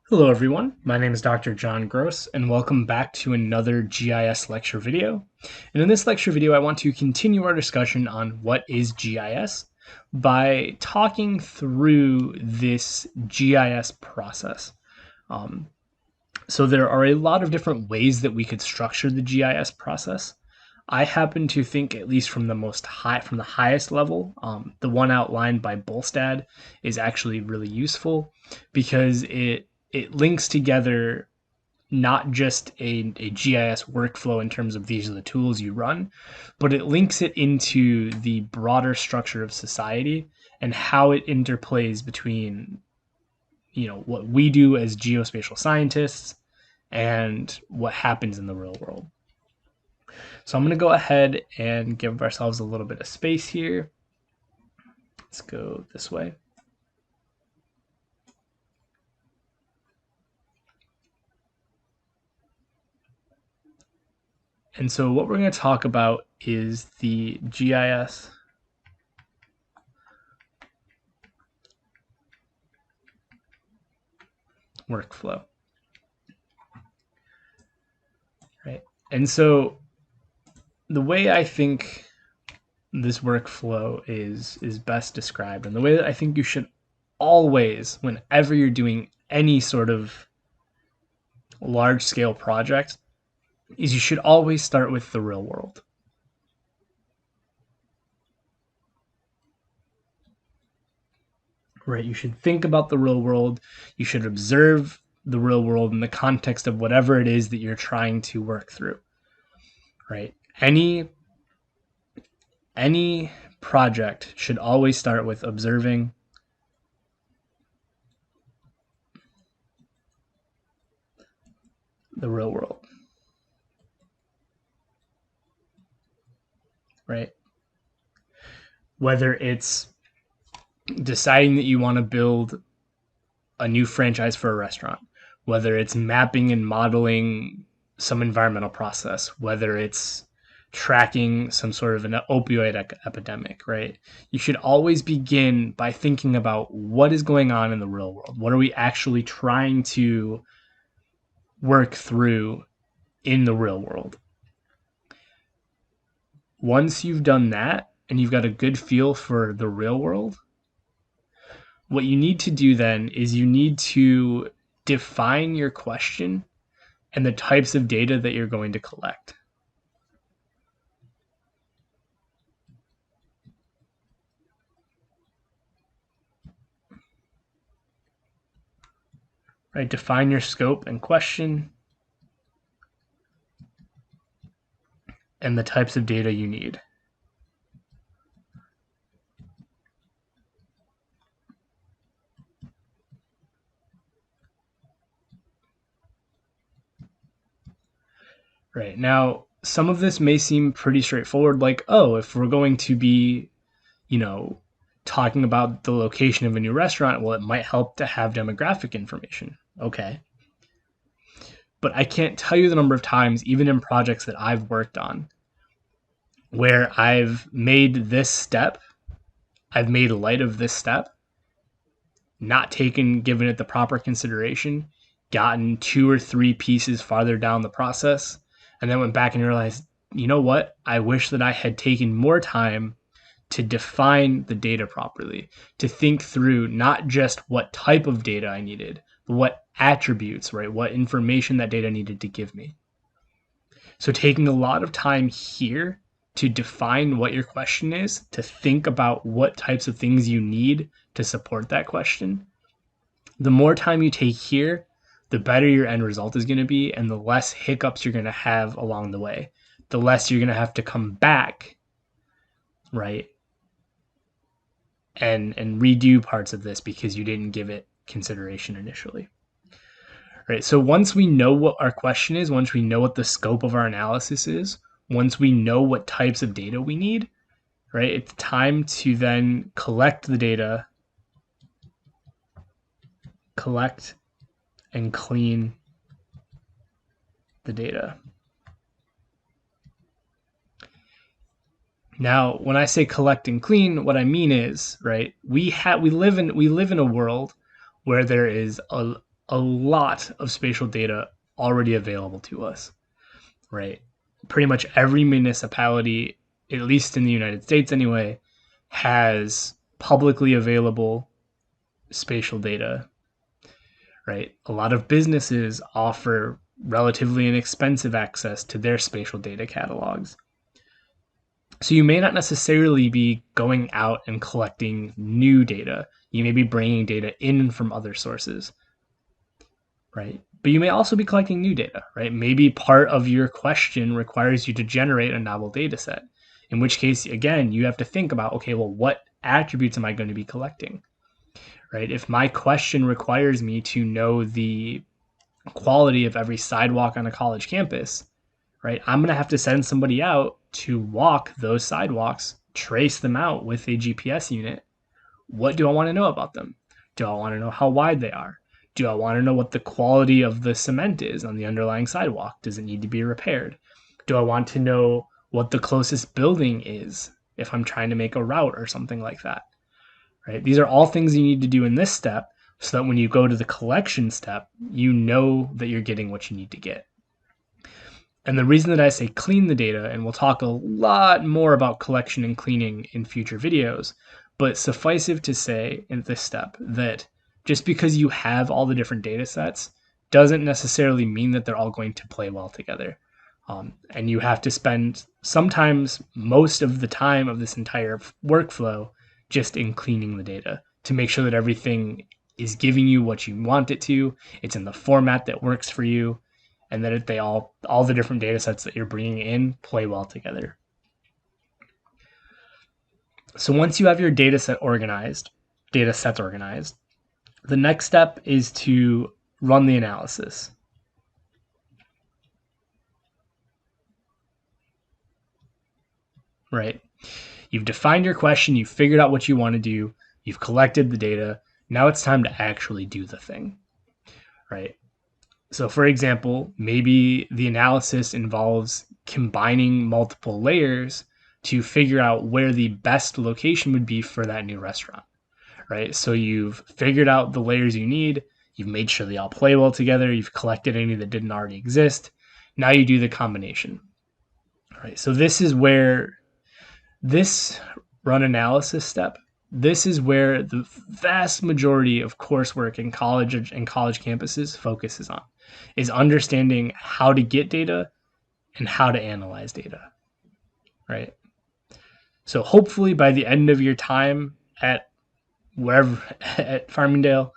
Hello everyone, my name is Dr. John Gross and welcome back to another GIS lecture video. And in this lecture video I want to continue our discussion on what is GIS by talking through this GIS process. So there are a lot of different ways that we could structure the GIS process. I happen to think, at least from the highest level, the one outlined by Bolstad is actually really useful because it links together not just a GIS workflow in terms of these are the tools you run, but it links it into the broader structure of society and how it interplays between what we do as geospatial scientists and what happens in the real world. So I'm going to go ahead and give ourselves a little bit of space here. Let's go this way. And so what we're going to talk about is the GIS workflow. Right? And so the way I think this workflow is best described, and the way that I think you should always, whenever you're doing any sort of large scale project, is you should always start with the real world. Right? You should think about the real world. You should observe the real world in the context of whatever it is that you're trying to work through. Right? Any project should always start with observing the real world. Right? Whether it's deciding that you want to build a new franchise for a restaurant, whether it's mapping and modeling some environmental process, whether it's tracking some sort of an opioid epidemic, right? You should always begin by thinking about what is going on in the real world. What are we actually trying to work through in the real world? Once you've done that and you've got a good feel for the real world, what you need to do then is you need to define your question and the types of data that you're going to collect. Right? Define your scope and question and the types of data you need. Right. Now, some of this may seem pretty straightforward, like, oh, if we're going to be, talking about the location of a new restaurant, well, it might help to have demographic information. Okay. But I can't tell you the number of times, even in projects that I've worked on, where I've made this step, I've made light of this step, not given it the proper consideration, gotten 2 or 3 pieces farther down the process, and then went back and realized, you know what? I wish that I had taken more time to define the data properly, to think through not just what type of data I needed, but what attributes, right? What information that data needed to give me. So taking a lot of time here to define what your question is, to think about what types of things you need to support that question. The more time you take here, the better your end result is going to be, and the less hiccups you're going to have along the way. The less you're going to have to come back, right, and redo parts of this because you didn't give it consideration initially. Right. So once we know what our question is, once we know what the scope of our analysis is, once we know what types of data we need, right, it's time to then collect the data, collect and clean the data. Now, when I say collect and clean, what I mean is, right, we live in a world where there is a lot of spatial data already available to us, right? Pretty much every municipality, at least in the United States anyway, has publicly available spatial data, right? A lot of businesses offer relatively inexpensive access to their spatial data catalogs. So you may not necessarily be going out and collecting new data. You may be bringing data in from other sources, right? But you may also be collecting new data, right? Maybe part of your question requires you to generate a novel data set, in which case, again, you have to think about, okay, well, what attributes am I going to be collecting, right? If my question requires me to know the quality of every sidewalk on a college campus, right? I'm going to have to send somebody out to walk those sidewalks, trace them out with a GPS unit. What do I want to know about them? Do I want to know how wide they are? Do I want to know what the quality of the cement is on the underlying sidewalk? Does it need to be repaired? Do I want to know what the closest building is if I'm trying to make a route or something like that? Right? These are all things you need to do in this step so that when you go to the collection step, you know that you're getting what you need to get. And the reason that I say clean the data, and we'll talk a lot more about collection and cleaning in future videos, but suffice it to say in this step that just because you have all the different data sets doesn't necessarily mean that they're all going to play well together. And you have to spend sometimes most of the time of this entire workflow just in cleaning the data to make sure that everything is giving you what you want it to, it's in the format that works for you, and that they all the different data sets that you're bringing in play well together. So once you have your data sets organized, the next step is to run the analysis. Right? You've defined your question, you've figured out what you want to do, you've collected the data. Now it's time to actually do the thing. Right? So for example, maybe the analysis involves combining multiple layers to figure out where the best location would be for that new restaurant, right? So you've figured out the layers you need, you've made sure they all play well together, you've collected any that didn't already exist. Now you do the combination, right? So this is where this run analysis step, this is where the vast majority of coursework in college and college campuses focuses on, is understanding how to get data and how to analyze data, right? So hopefully by the end of your time at wherever at Farmingdale,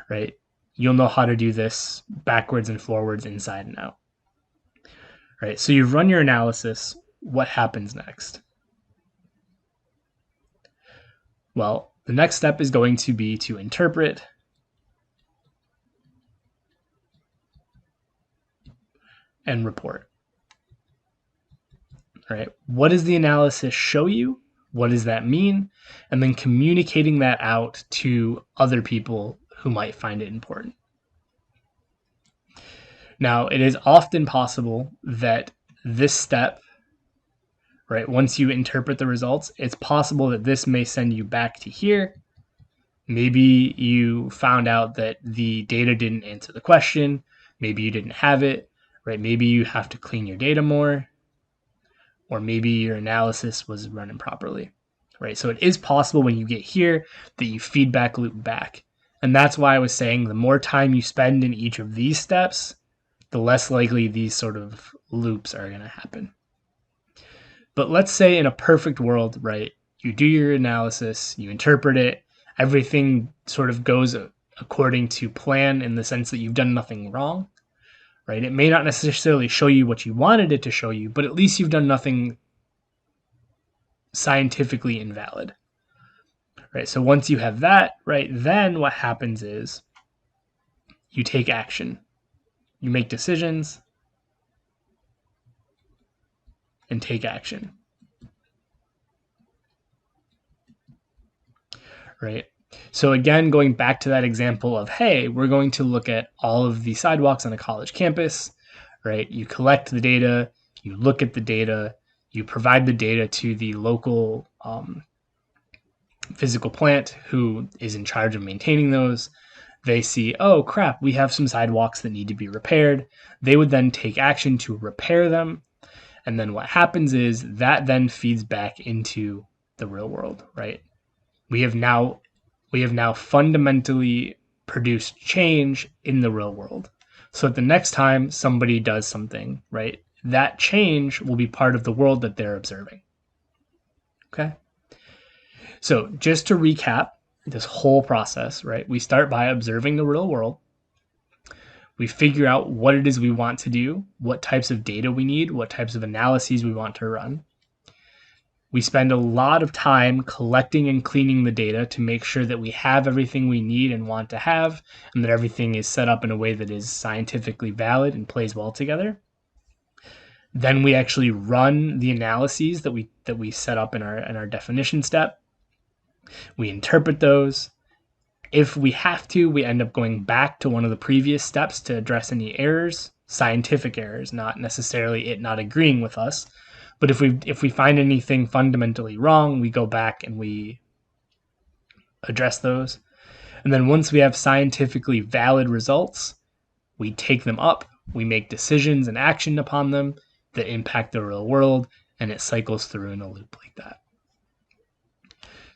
right, you'll know how to do this backwards and forwards, inside and out. Right? So you've run your analysis. What happens next? Well, the next step is going to be to interpret and report. Right? What does the analysis show you? What does that mean? And then communicating that out to other people who might find it important. Now, it is often possible that this step, right, once you interpret the results, it's possible that this may send you back to here. Maybe you found out that the data didn't answer the question. Maybe you didn't have it, right? Maybe you have to clean your data more, or maybe your analysis was run improperly, right? So it is possible when you get here that you feedback loop back. And that's why I was saying the more time you spend in each of these steps, the less likely these sort of loops are going to happen. But let's say in a perfect world, right, you do your analysis, you interpret it, everything sort of goes according to plan in the sense that you've done nothing wrong, right? It may not necessarily show you what you wanted it to show you, but at least you've done nothing scientifically invalid, right? So once you have that, right, then what happens is you take action. You make decisions and take action, right? So again, going back to that example of, hey, we're going to look at all of the sidewalks on a college campus, right? You collect the data, you look at the data, you provide the data to the local physical plant who is in charge of maintaining those. They see, oh crap, we have some sidewalks that need to be repaired. They would then take action to repair them. And then what happens is that then feeds back into the real world, right? We have now fundamentally produced change in the real world. So that the next time somebody does something, right, that change will be part of the world that they're observing. Okay? So just to recap this whole process, right, we start by observing the real world. We figure out what it is we want to do, what types of data we need, what types of analyses we want to run. We spend a lot of time collecting and cleaning the data to make sure that we have everything we need and want to have, and that everything is set up in a way that is scientifically valid and plays well together. Then we actually run the analyses that we set up in our definition step. We interpret those. If we have to, we end up going back to one of the previous steps to address any errors, scientific errors, not necessarily it not agreeing with us. But if we find anything fundamentally wrong, we go back and we address those. And then once we have scientifically valid results, we take them up, we make decisions and action upon them that impact the real world, and it cycles through in a loop like that.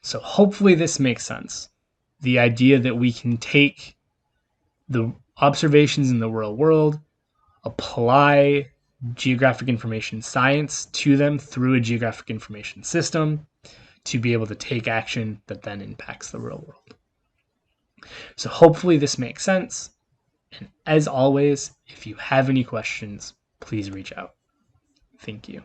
So hopefully this makes sense. The idea that we can take the observations in the real world, apply geographic information science to them through a geographic information system to be able to take action that then impacts the real world. So hopefully this makes sense. And as always, if you have any questions, please reach out. Thank you.